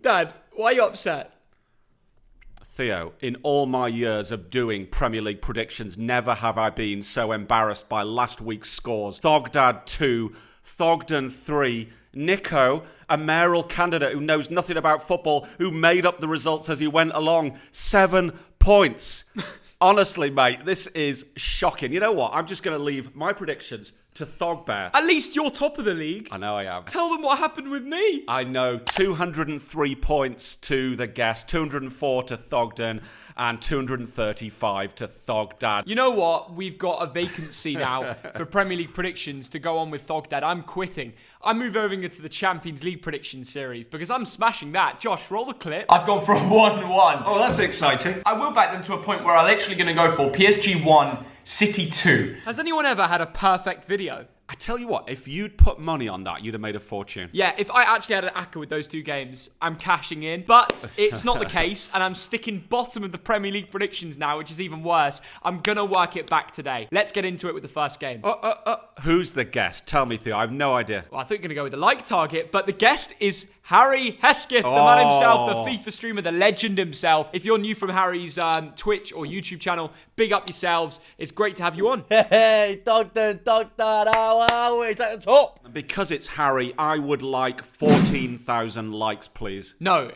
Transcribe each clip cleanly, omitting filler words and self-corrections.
Dad, why are you upset? Theo, in all my years of doing Premier League predictions, never have I been so embarrassed by last week's scores. Thogdad 2, Thogden 3, Nico, a mayoral candidate who knows nothing about football, who made up the results as he went along, 7 points. Honestly, mate, this is shocking. You know what? I'm just going to leave my predictions to Thogbear. At least you're top of the league. I know I am. Tell them what happened with me. I know. 203 points to the guest, 204 to Thogden, and 235 to Thogdad. You know what? We've got a vacancy now for Premier League predictions to go on with Thogdad. I'm quitting. I move over into the Champions League prediction series because I'm smashing that. Josh, roll the clip. I've gone for a 1-1. Oh, that's exciting. I will back them to a point where I'm literally going to go for PSG 1, City 2. Has anyone ever had a perfect video? I tell you what, if you'd put money on that, you'd have made a fortune. Yeah, if I actually had an acca with those two games, I'm cashing in. But it's not the case, and I'm sticking bottom of the Premier League predictions now, which is even worse. I'm going to work it back today. Let's get into it with the first game. Who's the guest? Tell me, Theo. I have no idea. Well, I think you're going to go with the like target, but the guest is Harry Hesketh, the man himself, the FIFA streamer, the legend himself. If you're new from Harry's Twitch or YouTube channel, big up yourselves. It's great to have you on. Hey, Dogden, how are we? It's at the top. Because it's Harry, I would like 14,000 likes, please. No.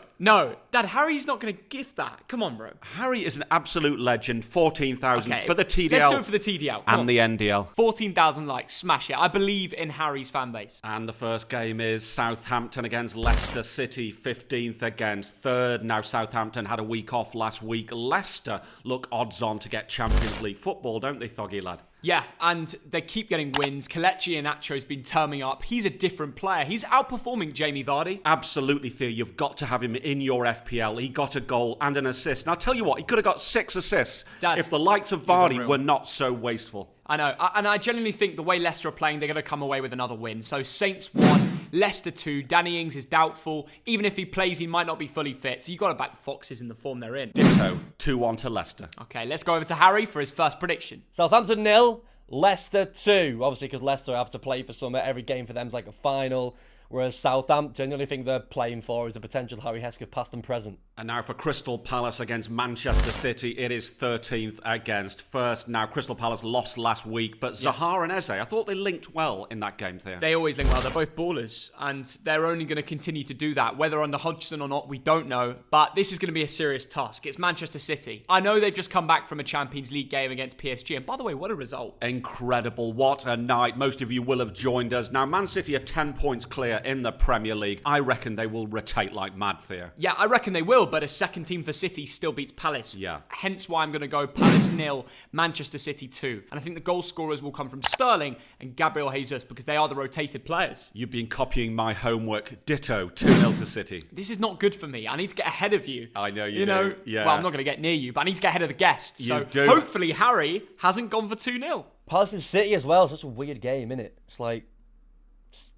Dad, Harry's not going to gift that. Come on, bro. Harry is an absolute legend. 14,000 for the TDL. Let's go for the TDL. And the NDL. 14,000 likes. Smash it. I believe in Harry's fan base. And the first game is Southampton against Leicester City. 15th against 3rd. Now Southampton had a week off last week. Leicester look odds on to get Champions League football, don't they, Thoggy lad? Yeah, and they keep getting wins. Kelechi Iheanacho's been turning up. He's a different player. He's outperforming Jamie Vardy. Absolutely, Theo. You've got to have him in your FPL. He got a goal and an assist. Now, I'll tell you what, he could have got 6 assists if the likes of Vardy were not so wasteful. I know, and I genuinely think the way Leicester are playing, they're going to come away with another win. So Saints 1, Leicester 2. Danny Ings is doubtful. Even if he plays, he might not be fully fit. So you've got to back the Foxes in the form they're in. Ditto. 2-1 to Leicester. Okay, let's go over to Harry for his first prediction. Southampton 0, Leicester 2. Obviously, because Leicester have to play for something. Every game for them is like a final. Whereas Southampton, the only thing they're playing for is the potential Harry Hesketh past and present. And now for Crystal Palace against Manchester City, it is 13th against 1st. Now, Crystal Palace lost last week, but Zaha and Eze, I thought they linked well in that game, Theo. They always link well. They're both ballers, and they're only going to continue to do that. Whether under Hodgson or not, we don't know. But this is going to be a serious task. It's Manchester City. I know they've just come back from a Champions League game against PSG, and by the way, what a result. Incredible. What a night. Most of you will have joined us. Now, Man City are 10 points clear in the Premier League. I reckon they will rotate like mad, Theo. Yeah, I reckon they will, but a second team for City still beats Palace. Yeah. Hence why I'm going to go Palace 0, Manchester City 2. And I think the goal scorers will come from Sterling and Gabriel Jesus because they are the rotated players. You've been copying my homework. Ditto. 2-0 to City. This is not good for me. I need to get ahead of you. I know you do. Yeah. Well, I'm not going to get near you, but I need to get ahead of the guests. You do. Hopefully Harry hasn't gone for 2-0. Palace and City as well. Such a weird game, isn't it? It's like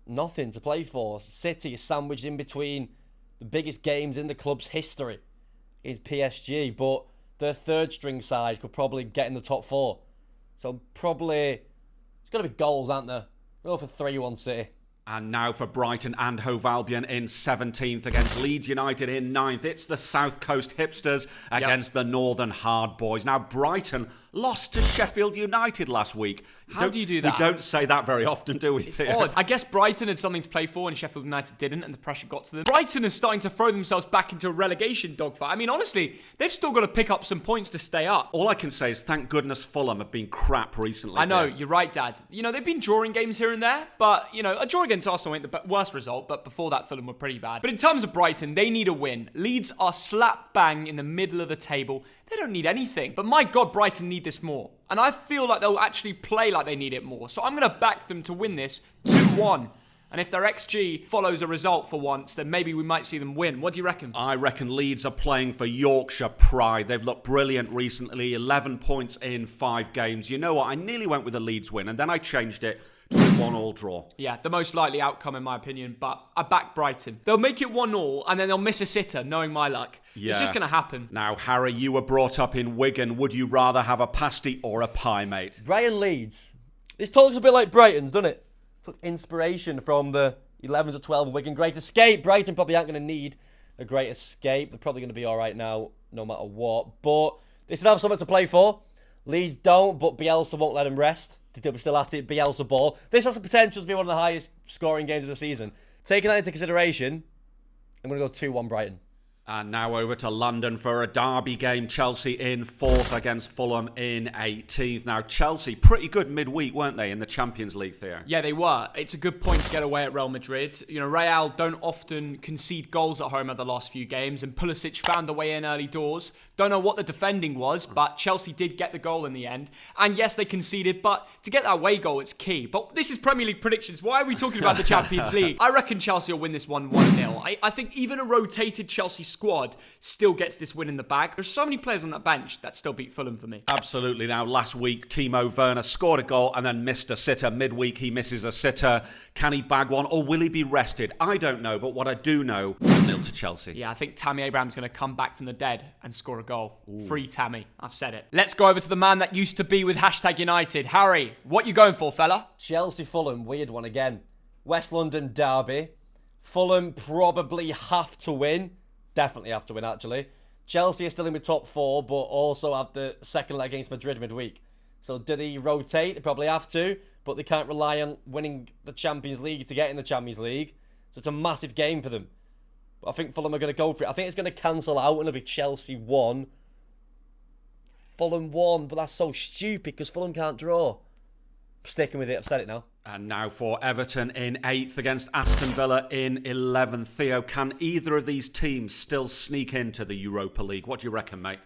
nothing to play for. City is sandwiched in between the biggest games in the club's history is PSG, but their third string side could probably get in the top 4. So probably it's got to be goals, aren't there? Go for 3-1 City. And now for Brighton and Hove Albion in 17th against Leeds United in 9th. It's the South Coast hipsters against the Northern hard boys. Now Brighton lost to Sheffield United last week. How do you do that? We don't say that very often, do we? It's odd. I guess Brighton had something to play for and Sheffield United didn't, and the pressure got to them. Brighton is starting to throw themselves back into a relegation dogfight. I mean, honestly, they've still got to pick up some points to stay up. All I can say is thank goodness Fulham have been crap recently. I know, you're right, Dad. You know, they've been drawing games here and there, but, you know, a draw against Arsenal ain't the worst result, but before that, Fulham were pretty bad. But in terms of Brighton, they need a win. Leeds are slap bang in the middle of the table. They don't need anything. But my God, Brighton need this more. And I feel like they'll actually play like they need it more. So I'm going to back them to win this 2-1. And if their XG follows a result for once, then maybe we might see them win. What do you reckon? I reckon Leeds are playing for Yorkshire pride. They've looked brilliant recently. 11 points in 5 games. You know what? I nearly went with a Leeds win, and then I changed it to a 1-1 draw. Yeah, the most likely outcome in my opinion, but I back Brighton. They'll make it 1-1 and then they'll miss a sitter, knowing my luck. Yeah. It's just going to happen. Now, Harry, you were brought up in Wigan. Would you rather have a pasty or a pie, mate? Brighton Leeds. This talks a bit like Brighton's, doesn't it? Took inspiration from the 11 to 12 Wigan Great Escape. Brighton probably aren't going to need a great escape. They're probably going to be all right now, no matter what. But they still have something to play for. Leeds don't, but Bielsa won't let them rest. They'll be still at it. Bielsa ball. This has the potential to be one of the highest scoring games of the season. Taking that into consideration, I'm going to go 2-1 Brighton. And now over to London for a derby game. Chelsea in 4th against Fulham in 18th. Now, Chelsea, pretty good midweek, weren't they, in the Champions League, Theo? Yeah, they were. It's a good point to get away at Real Madrid. You know, Real don't often concede goals at home at the last few games, and Pulisic found a way in early doors. Don't know what the defending was, but Chelsea did get the goal in the end. And yes, they conceded, but to get that away goal, it's key. But this is Premier League predictions. Why are we talking about the Champions League? I reckon Chelsea will win this one 1-0. I think even a rotated Chelsea squad still gets this win in the bag. There's so many players on that bench that still beat Fulham for me. Absolutely. Now, last week, Timo Werner scored a goal and then missed a sitter. Midweek, he misses a sitter. Can he bag one, or will he be rested? I don't know, but what I do know, 1-0 to Chelsea. Yeah, I think Tammy Abraham's going to come back from the dead and score a goal. Ooh. Free Tammy. I've said it. Let's go over to the man that used to be with #United. Harry, what you going for, fella? Chelsea-Fulham, weird one again. West London derby. Fulham probably have to win. Definitely have to win, actually. Chelsea are still in the top 4, but also have the second leg against Madrid midweek. So do they rotate? They probably have to, but they can't rely on winning the Champions League to get in the Champions League. So it's a massive game for them. But I think Fulham are going to go for it. I think it's going to cancel out and it'll be Chelsea 1. Fulham 1, but that's so stupid because Fulham can't draw. I'm sticking with it. I've said it now. And now for Everton in 8th against Aston Villa in 11th. Theo, can either of these teams still sneak into the Europa League? What do you reckon, mate?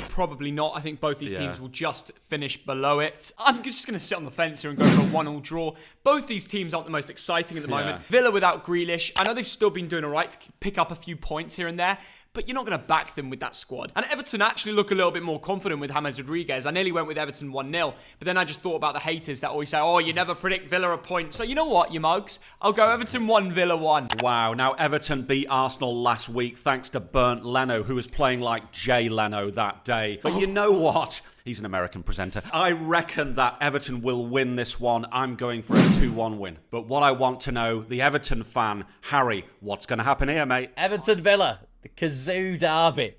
Probably not. I think both these teams will just finish below it. I'm just going to sit on the fence here and go for a 1-1 draw. Both these teams aren't the most exciting at the moment. Villa without Grealish. I know they've still been doing all right to pick up a few points here and there, but you're not going to back them with that squad. And Everton actually look a little bit more confident with James Rodriguez. I nearly went with Everton 1-0, but then I just thought about the haters that always say, oh, you never predict Villa a point. So you know what, you mugs? I'll go Everton 1, Villa 1. Wow, now Everton beat Arsenal last week thanks to Bernd Leno, who was playing like Jay Leno that day. But you know what? He's an American presenter. I reckon that Everton will win this one. I'm going for a 2-1 win. But what I want to know, the Everton fan, Harry, what's going to happen here, mate? Everton Villa. The Kazoo derby.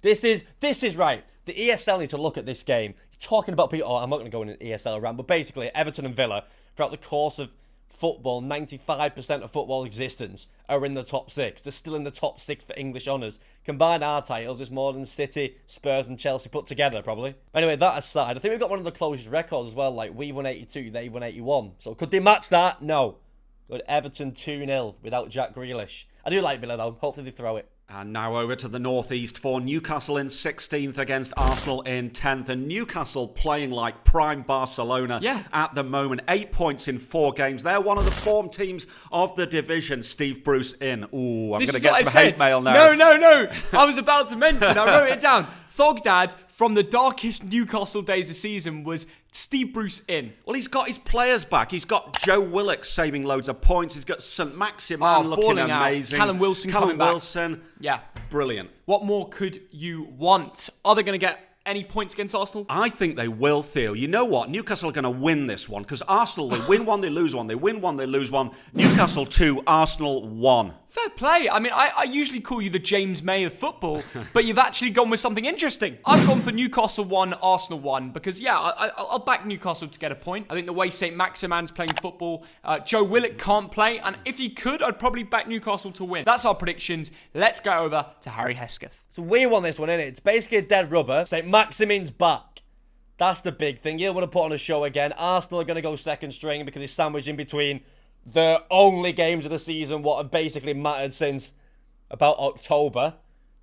This is right. The ESL need to look at this game. You're talking about people. Oh, I'm not going to go in an ESL rant, but basically, Everton and Villa, throughout the course of football, 95% of football existence are in the top 6. They're still in the top 6 for English honours. Combined our titles is more than City, Spurs, and Chelsea put together, probably. Anyway, that aside, I think we've got one of the closest records as well. Like, we won 82, they won 81. So could they match that? No. But Everton 2-0 without Jack Grealish. I do like Villa, though. Hopefully they throw it. And now over to the northeast for Newcastle in 16th against Arsenal in 10th. And Newcastle playing like prime Barcelona at the moment. 8 points in 4 games. They're one of the form teams of the division. Steve Bruce in. Ooh, I'm going to get some hate mail now. No. I was about to mention. I wrote it down. Thogdad, from the darkest Newcastle days of the season, was Steve Bruce in. Well, he's got his players back. He's got Joe Willock saving loads of points. He's got St. Maximin looking amazing. Callum Wilson coming back. Yeah. Brilliant. What more could you want? Are they going to get any points against Arsenal? I think they will, Theo. You know what? Newcastle are going to win this one because Arsenal, they win one, they lose one. They win one, they lose one. Newcastle 2, Arsenal 1. Fair play. I mean, I usually call you the James May of football, but you've actually gone with something interesting. I've gone for Newcastle 1, Arsenal 1, because, I'll back Newcastle to get a point. I think the way St. Maximin's playing football, Joe Willock can't play, and if he could, I'd probably back Newcastle to win. That's our predictions. Let's go over to Harry Hesketh. So we won this one, innit? It's basically a dead rubber. St. Maximin's back. That's the big thing. You'll want to put on a show again. Arsenal are going to go second string because they're sandwiched in between the only games of the season what have basically mattered since about October.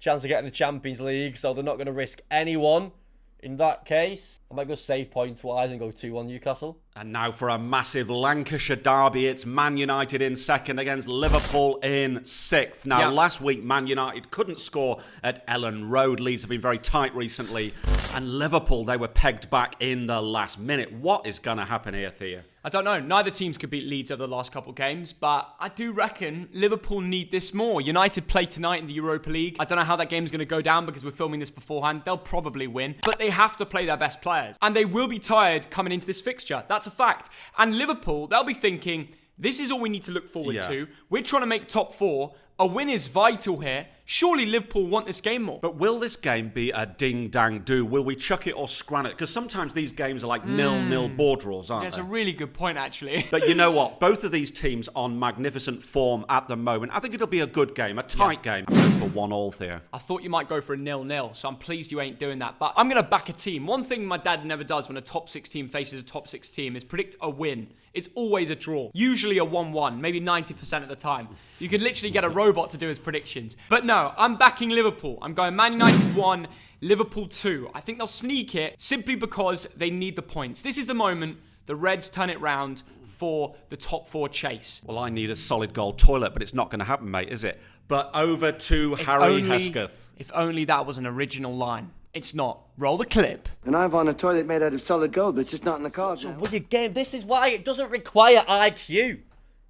Chance of getting the Champions League, so they're not going to risk anyone. In that case, I might go save points-wise and go 2-1 Newcastle. And now for a massive Lancashire derby. It's Man United in 2nd against Liverpool in 6th. Now, last week, Man United couldn't score at Ellen Road. Leeds have been very tight recently. And Liverpool, they were pegged back in the last minute. What is going to happen here, Thea? I don't know. Neither teams could beat Leeds over the last couple of games, but I do reckon Liverpool need this more. United play tonight in the Europa League. I don't know how that game's going to go down because we're filming this beforehand. They'll probably win, but they have to play their best players. And they will be tired coming into this fixture. That's a fact. And Liverpool, they'll be thinking, this is all we need to look forward to. We're trying to make top 4, A win is vital here. Surely Liverpool want this game more. But will this game be a ding-dang-do? Will we chuck it or scran it? Because sometimes these games are like 0-0 board draws, aren't That's they? a really good point, actually. But you know what? Both of these teams on magnificent form at the moment. I think it'll be a good game, a tight game. I'm going for 1-1, Theo. I thought you might go for a 0-0, so I'm pleased you ain't doing that. But I'm going to back a team. One thing my dad never does when a top 6 team faces a top 6 team is predict a win. It's always a draw. Usually a 1-1, maybe 90% of the time. You could literally get a robot to do his predictions. But no, I'm backing Liverpool. I'm going Man United 1, Liverpool 2. I think they'll sneak it simply because they need the points. This is the moment the Reds turn it round for the top 4 chase. Well, I need a solid gold toilet, but it's not going to happen, mate, is it? But over to Harry Hesketh. If only that was an original line. It's not. Roll the clip. And I want a toilet made out of solid gold, but it's just not in the cards. So weird game. This is why it doesn't require IQ.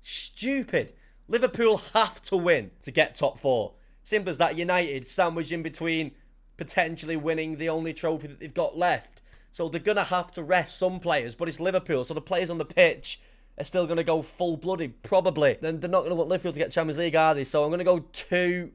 Stupid. Liverpool have to win to get top 4. Simple as that. United sandwiched in between potentially winning the only trophy that they've got left. So they're going to have to rest some players, but it's Liverpool. So the players on the pitch are still going to go full-blooded, probably. Then they're not going to want Liverpool to get Champions League, are they? So I'm going to go 2-2.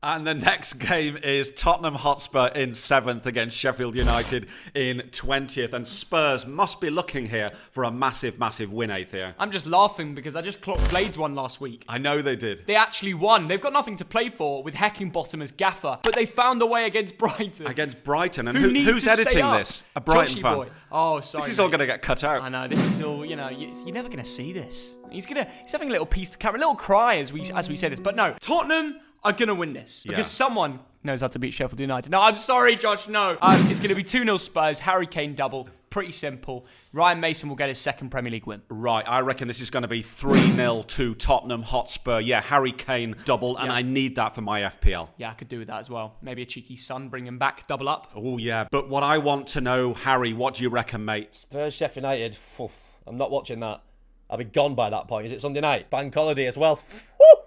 And the next game is Tottenham Hotspur in 7th against Sheffield United in 20th. And Spurs must be looking here for a massive, massive win, Theo. I'm just laughing because I just clocked Blades one last week. I know they did. They actually won. They've got nothing to play for with Heckingbottom as gaffer, but they found a way against Brighton. Against Brighton. And need who's to stay editing up? this? A Brighton Joshy fan. boy. Oh, sorry. This is mate. all going to get cut out. I know. This is all. You're never going to see this. He's having a little piece to camera, a little cry as we say this. But no, Tottenham are going to win this because someone knows how to beat Sheffield United. No, I'm sorry, Josh. No, it's going to be 2-0 Spurs. Harry Kane double. Pretty simple. Ryan Mason will get his second Premier League win. Right, I reckon this is going to be 3-0 to Tottenham Hotspur. Yeah, Harry Kane double, and I need that for my FPL. Yeah, I could do with that as well. Maybe a cheeky Son, bring him back, double up. Oh, yeah. But what I want to know, Harry, what do you reckon, mate? Spurs, Sheffield United. I'm not watching that. I'll be gone by that point. Is it Sunday night? Bank holiday as well. Woo!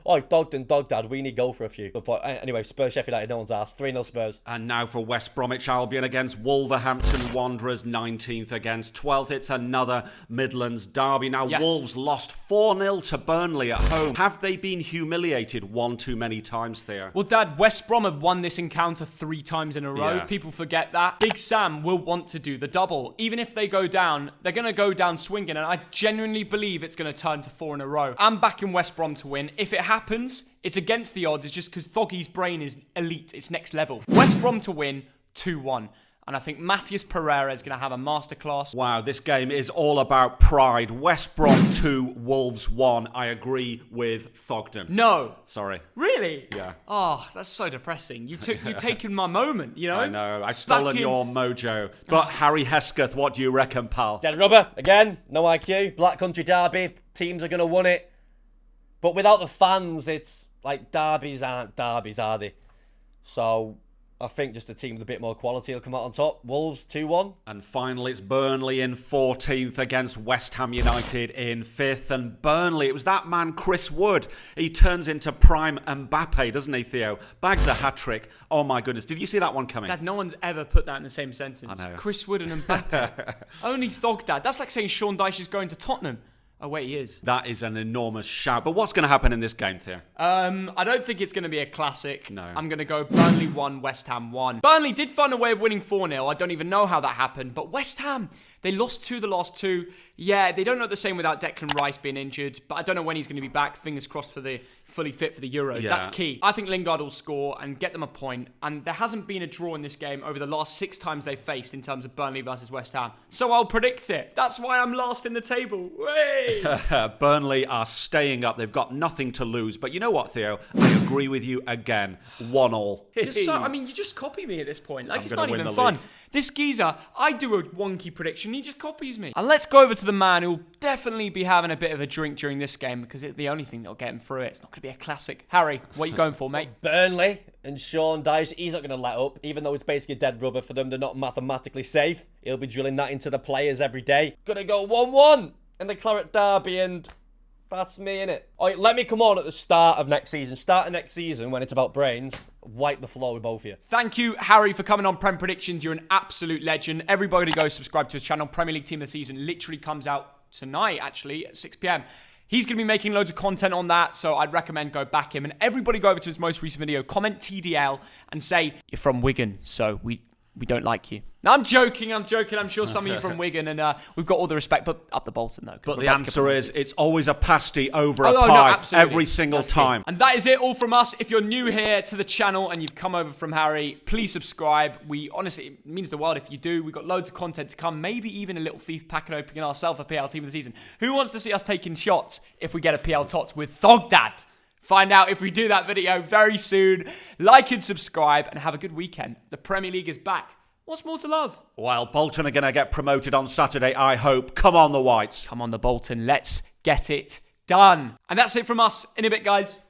Oh, Dog Dad, we need goal for a few. But anyway, Spurs, Sheffield United, no one's asked. 3-0 Spurs. And now for West Bromwich Albion against Wolverhampton Wanderers, 19th against 12th. It's another Midlands derby. Now, Wolves lost 4-0 to Burnley at home. Have they been humiliated one too many times, Theo? Well, Dad, West Brom have won this encounter 3 times in a row. Yeah. People forget that. Big Sam will want to do the double. Even if they go down, they're going to go down swinging. And I genuinely believe it's going to turn to 4 in a row. I'm backing West Brom to win. If it happens, it's against the odds. It's just because Thoggy's brain is elite. It's next level. West Brom to win 2-1. And I think Matheus Pereira is going to have a masterclass. Wow, this game is all about pride. West Brom 2, Wolves 1. I agree with Thogden. No. Sorry. Really? Yeah. Oh, that's so depressing. You've taken my moment, you know? I know. I've stolen your mojo. But Harry Hesketh, what do you reckon, pal? Dead rubber, again, no IQ. Black Country Derby, teams are going to win it. But without the fans, it's like derbies aren't derbies, are they? So I think just a team with a bit more quality will come out on top. Wolves 2-1. And finally, it's Burnley in 14th against West Ham United in 5th. And Burnley, it was that man, Chris Wood. He turns into prime Mbappe, doesn't he, Theo? Bags a hat-trick. Oh, my goodness. Did you see that one coming? Dad, no one's ever put that in the same sentence. I know. Chris Wood and Mbappe. Only Thog, Dad. That's like saying Sean Dyche is going to Tottenham. Oh, wait, he is. That is an enormous shout. But what's going to happen in this game, Theo? I don't think it's going to be a classic. No. I'm going to go Burnley 1, West Ham 1. Burnley did find a way of winning 4-0. I don't even know how that happened. But West Ham, they lost the last 2. Yeah, they don't look the same without Declan Rice being injured. But I don't know when he's going to be back. Fingers crossed for the fully fit for the Euros. Yeah. That's key. I think Lingard will score and get them a point. And there hasn't been a draw in this game over the last 6 times they've faced in terms of Burnley versus West Ham. So I'll predict it. That's why I'm last in the table. Way! Burnley are staying up. They've got nothing to lose. But you know what, Theo? I agree with you again. 1-1. You just copy me at this point. Like, I'm it's gonna not win even the fun. league. This geezer, I do a wonky prediction, he just copies me. And let's go over to the man who'll definitely be having a bit of a drink during this game because it's the only thing that'll get him through it. It's not going to be a classic. Harry, what are you going for, mate? Burnley and Sean Dyche, he's not going to let up. Even though it's basically a dead rubber for them, they're not mathematically safe. He'll be drilling that into the players every day. Gonna go 1-1 in the Claret Derby, and that's me, innit? All right, let me come on at the start of next season. Start of next season, when it's about brains, wipe the floor with both of you. Thank you, Harry, for coming on Prem Predictions. You're an absolute legend. Everybody go subscribe to his channel. Premier League Team of the Season literally comes out tonight, actually, at 6 p.m. He's going to be making loads of content on that, so I'd recommend go back him. And everybody go over to his most recent video, comment TDL, and say, you're from Wigan, so we don't like you. No, I'm joking. I'm sure some of you from Wigan, and we've got all the respect, but up the Bolton, though. But the answer is, it's always a pasty over a no, pie absolutely. every single That's time. key. And that is it all from us. If you're new here to the channel and you've come over from Harry, please subscribe. Honestly, it means the world if you do. We've got loads of content to come, maybe even a little FIFA packet opening ourselves a PL team of the season. Who wants to see us taking shots if we get a PL TOTS with Thogdad? Find out if we do that video very soon. Like and subscribe, and have a good weekend. The Premier League is back. What's more to love? Well, Bolton are going to get promoted on Saturday, I hope. Come on, the Whites. Come on, the Bolton. Let's get it done. And that's it from us. In a bit, guys.